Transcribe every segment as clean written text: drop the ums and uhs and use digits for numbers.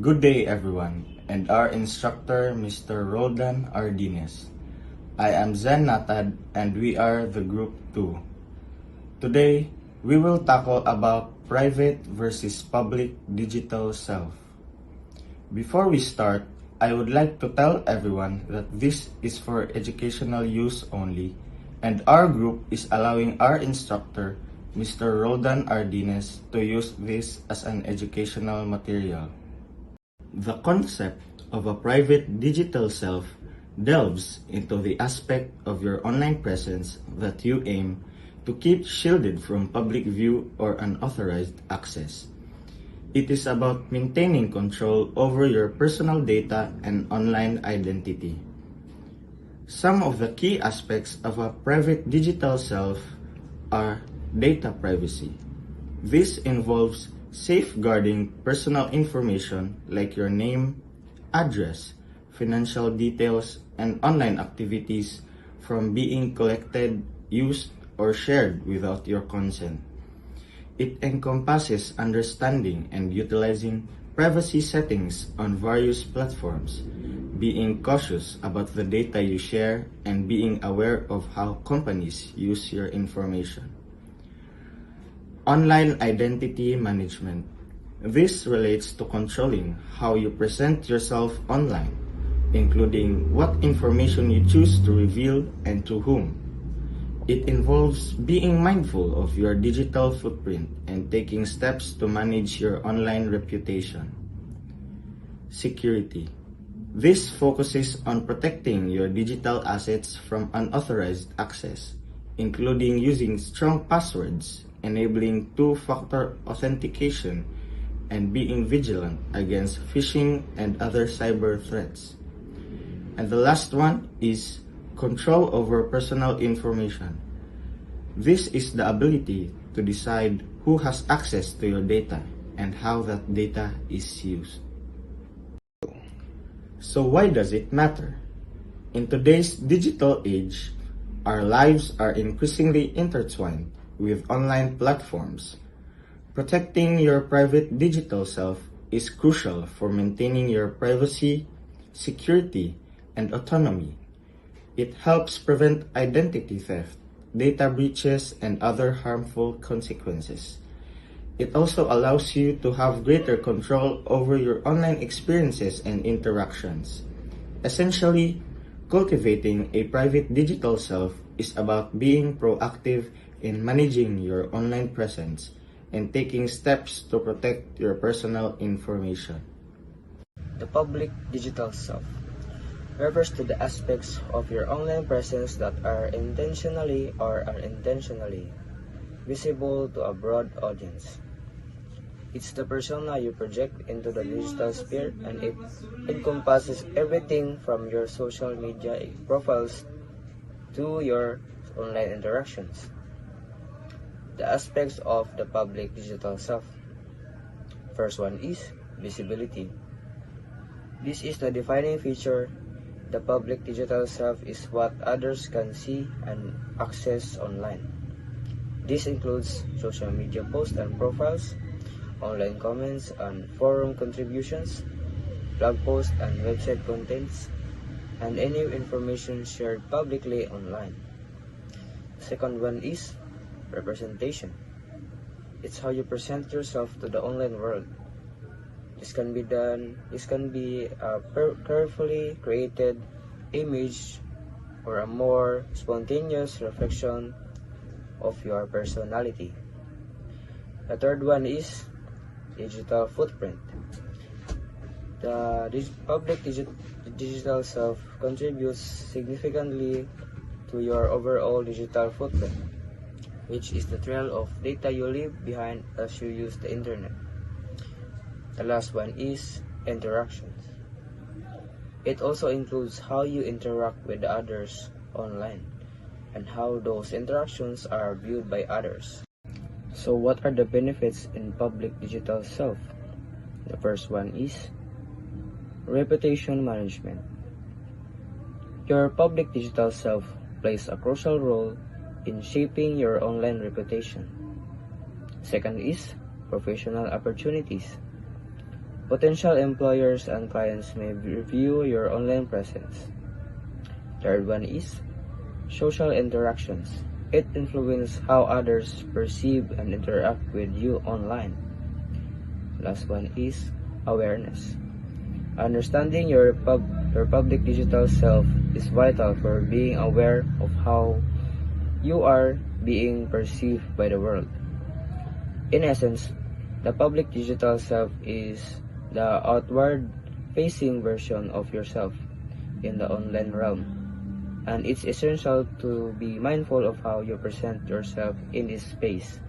Good day everyone, and our instructor Mr. Roldan Ardines. I am Zen Natad and we are the group 2. Today, we will tackle about private versus public digital self. Before we start, I would like to tell everyone that this is for educational use only, and our group is allowing our instructor Mr. Roldan Ardines to use this as an educational material. The concept of a private digital self delves into the aspect of your online presence that you aim to keep shielded from public view or unauthorized access. It is about maintaining control over your personal data and online identity. Some of the key aspects of a private digital self are data privacy. This involves safeguarding personal information like your name, address, financial details, and online activities from being collected, used, or shared without your consent. It encompasses understanding and utilizing privacy settings on various platforms, being cautious about the data you share, and being aware of how companies use your information. Online identity management. This relates to controlling how you present yourself online, including what information you choose to reveal and to whom. It involves being mindful of your digital footprint and taking steps to manage your online reputation. Security. This focuses on protecting your digital assets from unauthorized access, including using strong passwords, enabling two-factor authentication, and being vigilant against phishing and other cyber threats. And the last one is control over personal information. This is the ability to decide who has access to your data and how that data is used. So why does it matter? In today's digital age, our lives are increasingly intertwined with online platforms. Protecting your private digital self is crucial for maintaining your privacy, security, and autonomy. It helps prevent identity theft, data breaches, and other harmful consequences. It also allows you to have greater control over your online experiences and interactions. Essentially, cultivating a private digital self is about being proactive in managing your online presence and taking steps to protect your personal information. The public digital self refers to the aspects of your online presence that are intentionally or unintentionally visible to a broad audience. It's the persona you project into the digital sphere, and it encompasses everything from your social media profiles to your online interactions. The aspects of the public digital self. First one is visibility. This is the defining feature. The public digital self is what others can see and access online. This includes social media posts and profiles, online comments and forum contributions, blog posts and website contents, and any information shared publicly online. The second one is representation. It's how you present yourself to the online world. This can be a carefully created image or a more spontaneous reflection of your personality. The third one is digital footprint. The public digital self contributes significantly to your overall digital footprint, which is the trail of data you leave behind as you use the internet. The last one is interactions. It also includes how you interact with others online and how those interactions are viewed by others. So what are the benefits in public digital self? The first one is reputation management. Your public digital self plays a crucial role in shaping your online reputation. Second is professional opportunities. Potential employers and clients may review your online presence. Third one is social interactions. It influences how others perceive and interact with you online. Last one is awareness. Understanding your public digital self is vital for being aware of how you are being perceived by the world. In essence, the public digital self is the outward-facing version of yourself in the online realm, and it's essential to be mindful of how you present yourself in this space.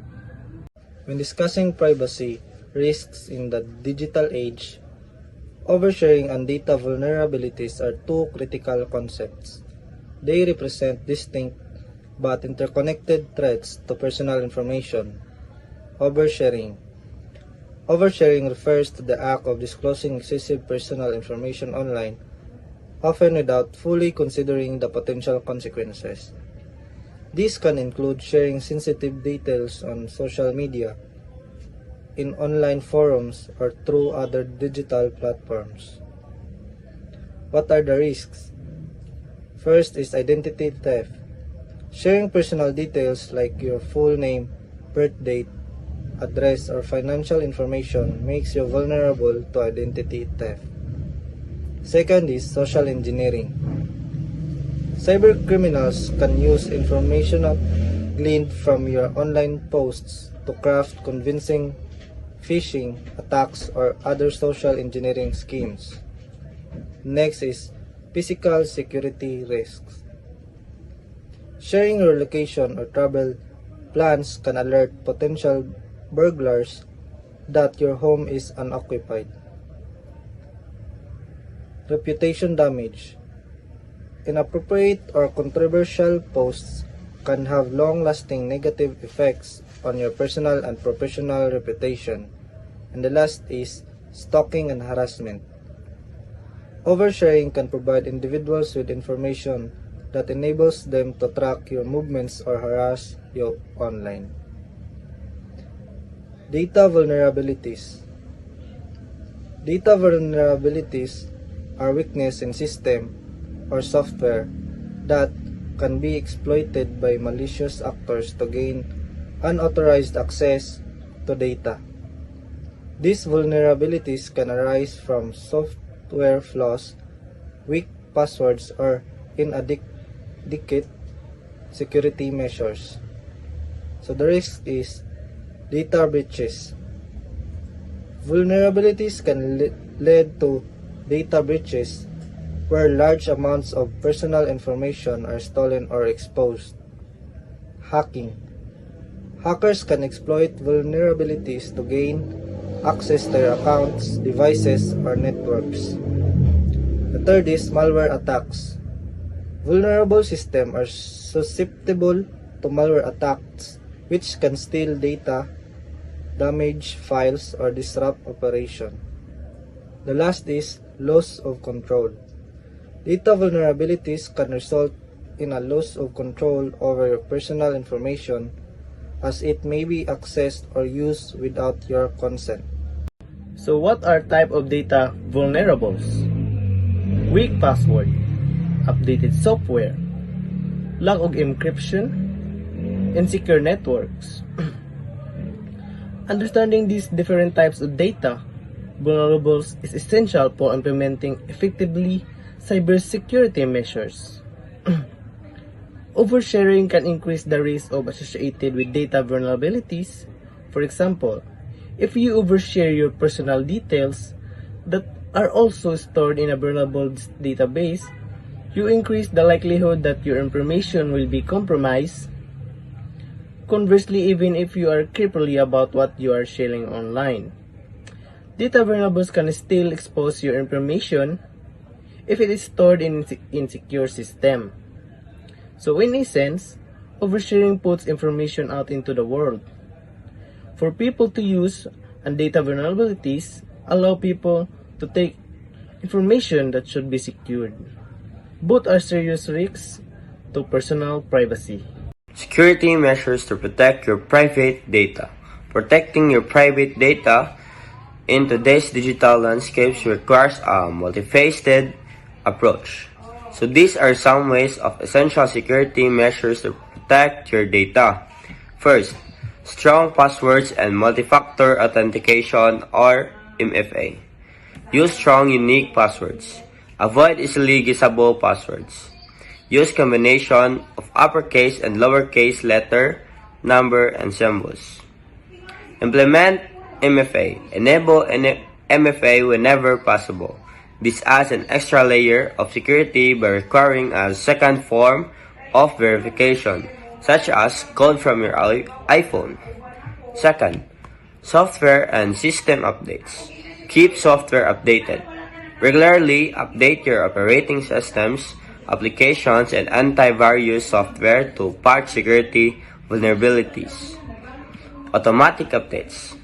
When discussing privacy risks in the digital age, oversharing and data vulnerabilities are two critical concepts. They represent distinct but interconnected threats to personal information. Oversharing. Oversharing refers to the act of disclosing excessive personal information online, often without fully considering the potential consequences. This can include sharing sensitive details on social media, in online forums, or through other digital platforms. What are the risks? First is identity theft. Sharing personal details like your full name, birth date, address, or financial information makes you vulnerable to identity theft. Second is social engineering. Cybercriminals can use information gleaned from your online posts to craft convincing phishing attacks or other social engineering schemes. Next is physical security risks. Sharing your location or travel plans can alert potential burglars that your home is unoccupied. Reputation damage. Inappropriate or controversial posts can have long-lasting negative effects on your personal and professional reputation. And the last is stalking and harassment. Oversharing can provide individuals with information that enables them to track your movements or harass you online. Data vulnerabilities. Data vulnerabilities are weaknesses in system or software that can be exploited by malicious actors to gain unauthorized access to data. These vulnerabilities can arise from software flaws, weak passwords, or inadequate security measures. So the risk is data breaches. Vulnerabilities can lead to data breaches where large amounts of personal information are stolen or exposed. Hacking. Hackers can exploit vulnerabilities to gain access to your accounts, devices, or networks. The third is malware attacks. Vulnerable systems are susceptible to malware attacks which can steal data, damage files, or disrupt operation. The last is loss of control. Data vulnerabilities can result in a loss of control over your personal information as it may be accessed or used without your consent. So what are type of data vulnerables? Weak password, updated software, lack of encryption, insecure networks. Understanding these different types of data vulnerables is essential for implementing effectively cybersecurity measures. Oversharing can increase the risk of associated with data vulnerabilities. For example, if you overshare your personal details that are also stored in a vulnerable database, you increase the likelihood that your information will be compromised. Conversely, even if you are carefully about what you are sharing online, data vulnerables can still expose your information if it is stored in insecure system. So in essence, oversharing puts information out into the world for people to use, and data vulnerabilities allow people to take information that should be secured. Both are serious risks to personal privacy. Security measures to protect your private data. Protecting your private data in today's digital landscapes requires a multifaceted approach. So these are some ways of essential security measures to protect your data. First, strong passwords and multi-factor authentication or MFA. Use strong unique passwords. Avoid easily guessable passwords. Use combination of uppercase and lowercase letter, number, and symbols. Implement MFA. Enable MFA whenever possible. This adds an extra layer of security by requiring a second form of verification, such as code from your iPhone. Second, software and system updates. Keep software updated. Regularly update your operating systems, applications, and antivirus software to patch security vulnerabilities. Automatic updates.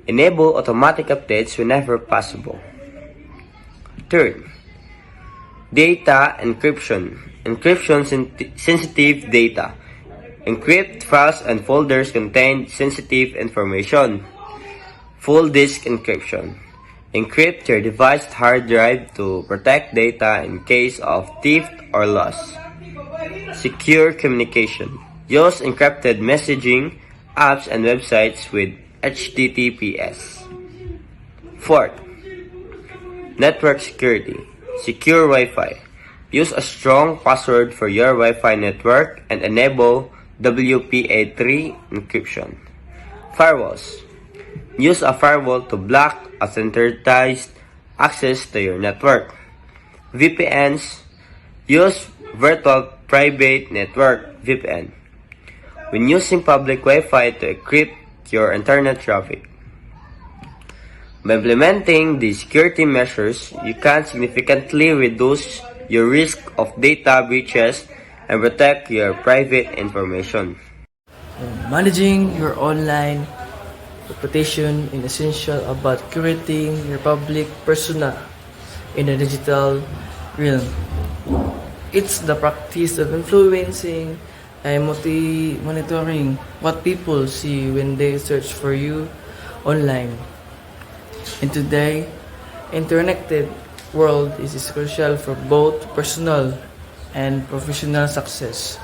Enable automatic updates whenever possible. Third, data encryption. Encryption sensitive data. Encrypt files and folders contain sensitive information. Full disk encryption. Encrypt your device's hard drive to protect data in case of theft or loss. Secure communication. Use encrypted messaging apps and websites with HTTPS. Fourth, network security. Secure Wi-Fi. Use a strong password for your Wi-Fi network and enable WPA3 encryption. Firewalls. Use a firewall to block unauthorized access to your network. VPNs. Use Virtual Private Network (VPN) when using public Wi-Fi to encrypt your internet traffic. By implementing these security measures, you can significantly reduce your risk of data breaches and protect your private information. Managing your online reputation is essential about curating your public persona in the digital realm. It's the practice of influencing and monitoring what people see when they search for you online. In today's interconnected world, it is crucial for both personal and professional success.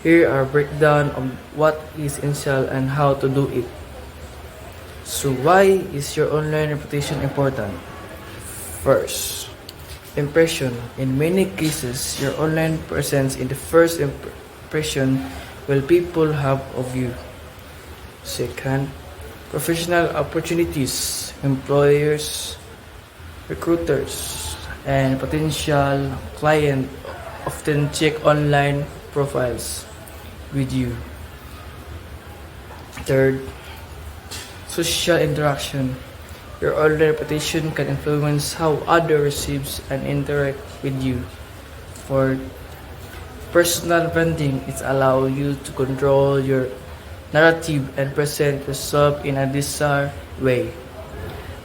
Here are a breakdown of what is essential and how to do it. So why is your online reputation important? First, impression. In many cases, your online presence is the first impression people have of you. Second, professional opportunities. Employers, recruiters, and potential clients often check online profiles with you. Third, social interaction. Your online reputation can influence how others receive and interact with you. Fourth, personal branding. It allows you to control your narrative and present yourself in a desired way.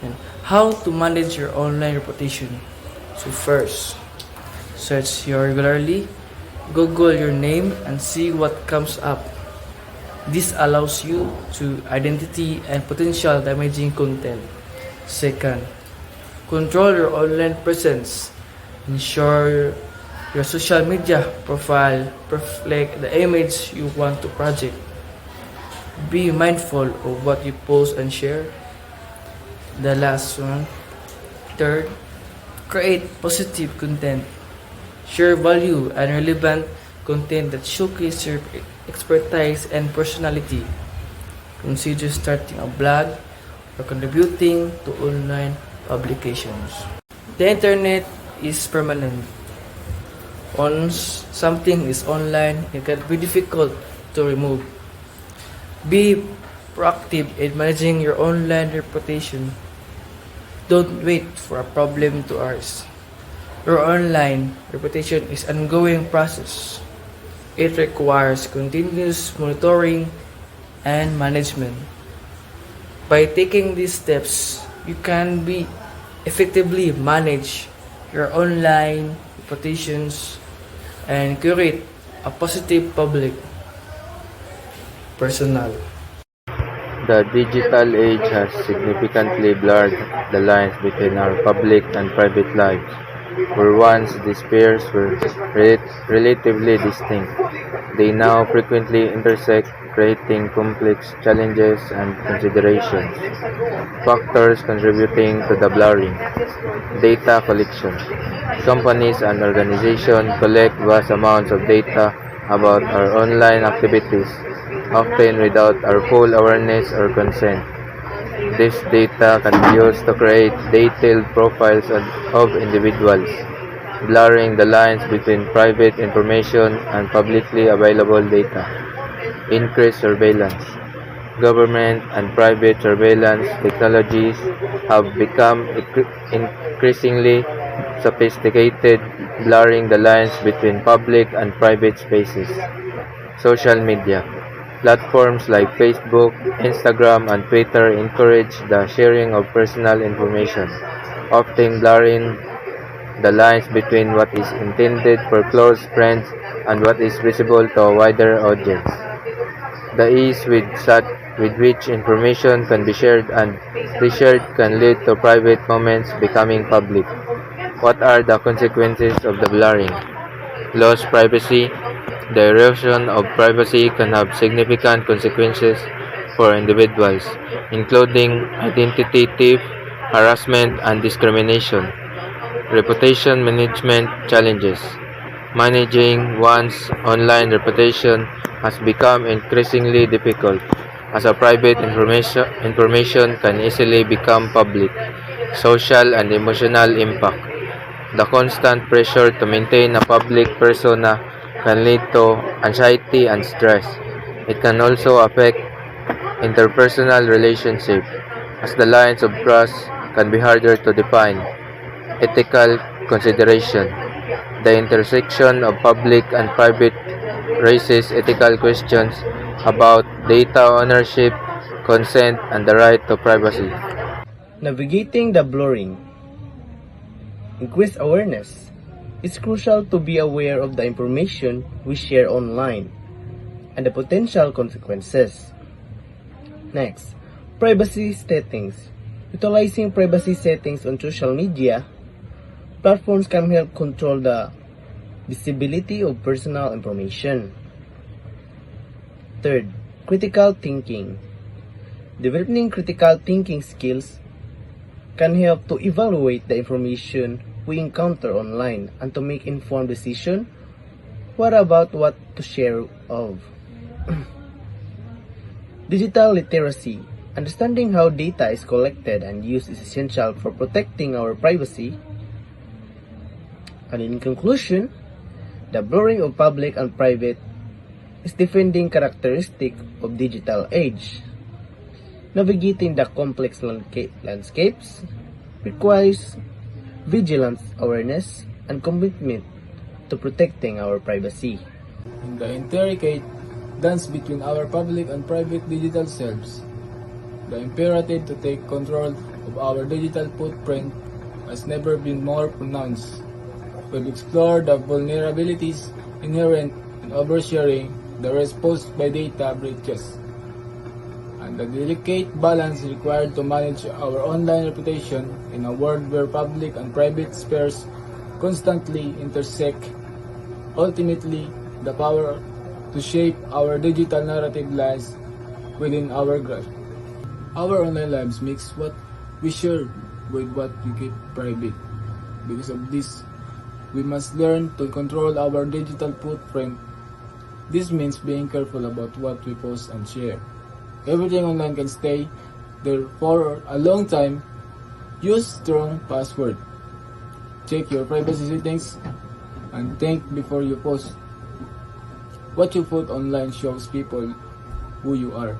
And how to manage your online reputation. So first, search regularly. Google your name and see what comes up. This allows you to identify and potential damaging content. Second, control your online presence. Ensure your social media profile reflect the image you want to project. Be mindful of what you post and share. The last one. Third, create positive content. Share value and relevant content that showcase your expertise and personality. Consider starting a blog or contributing to online publications. The internet is permanent. Once something is online, it can be difficult to remove. Be proactive in managing your online reputation. Don't wait for a problem to arise. Your online reputation is an ongoing process. It requires continuous monitoring and management. By taking these steps, you can effectively manage your online reputations and curate a positive public persona. The digital age has significantly blurred the lines between our public and private lives, where once these spheres were relatively distinct. They now frequently intersect, creating complex challenges and considerations. Factors contributing to the blurring: data collection. Companies and organizations collect vast amounts of data about our online activities, often without our full awareness or consent. This data can be used to create detailed profiles of individuals, blurring the lines between private information and publicly available data. Increased surveillance. Government and private surveillance technologies have become increasingly sophisticated, blurring the lines between public and private spaces. Social media. Platforms like Facebook, Instagram, and Twitter encourage the sharing of personal information, often blurring the lines between what is intended for close friends and what is visible to a wider audience. The ease with which information can be shared and reshared can lead to private moments becoming public. What are the consequences of the blurring? Lost privacy. The erosion of privacy can have significant consequences for individuals, including identity theft, harassment, and discrimination. Reputation management challenges. Managing one's online reputation has become increasingly difficult as a private information can easily become public. Social and emotional impact. The constant pressure to maintain a public persona can lead to anxiety and stress. It can also affect interpersonal relationships, as the lines of trust can be harder to define. Ethical consideration. The intersection of public and private raises ethical questions about data ownership, consent, and the right to privacy. Navigating the blurring. Increased awareness. It's crucial to be aware of the information we share online and the potential consequences. Next, privacy settings. Utilizing privacy settings on social media, platforms can help control the visibility of personal information. Third, critical thinking. Developing critical thinking skills can help to evaluate the information we encounter online and to make informed decisions. What about what to share of? Digital literacy. Understanding how data is collected and used is essential for protecting our privacy. And in conclusion, the blurring of public and private is defining characteristic of digital age. Navigating the complex landscapes requires vigilance, awareness, and commitment to protecting our privacy. In the intricate dance between our public and private digital selves, the imperative to take control of our digital footprint has never been more pronounced. We've explored the vulnerabilities inherent in oversharing, the risk posed by data breaches, and the delicate balance required to manage our online reputation in a world where public and private spheres constantly intersect. Ultimately, the power to shape our digital narrative lies within our grasp. Our online lives mix what we share with what we keep private. Because of this, we must learn to control our digital footprint. This means being careful about what we post and share. Everything online can stay there for a long time. Use strong password. Check your privacy settings and think before you post. What you put online shows people who you are.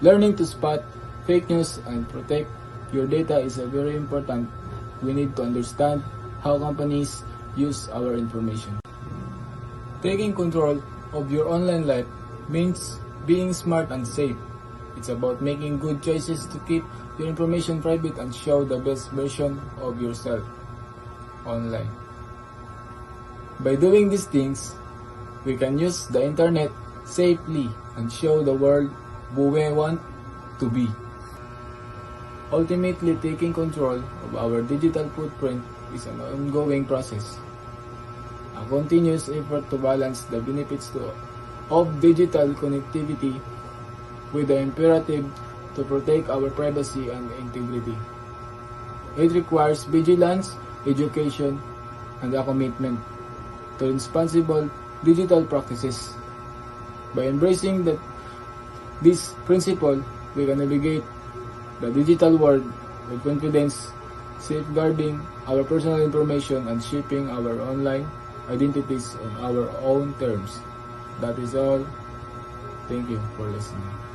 Learning to spot fake news and protect your data is very important. We need to understand how companies use our information. Taking control of your online life means being smart and safe. It's about making good choices to keep your information private and show the best version of yourself online. By doing these things, we can use the internet safely and show the world who we want to be. Ultimately, taking control of our digital footprint is an ongoing process, a continuous effort to balance the benefits of digital connectivity with the imperative to protect our privacy and integrity. It requires vigilance, education, and a commitment to responsible digital practices. By embracing this principle, we can navigate the digital world with confidence, safeguarding our personal information and shaping our online identities on our own terms. That is all. Thank you for listening.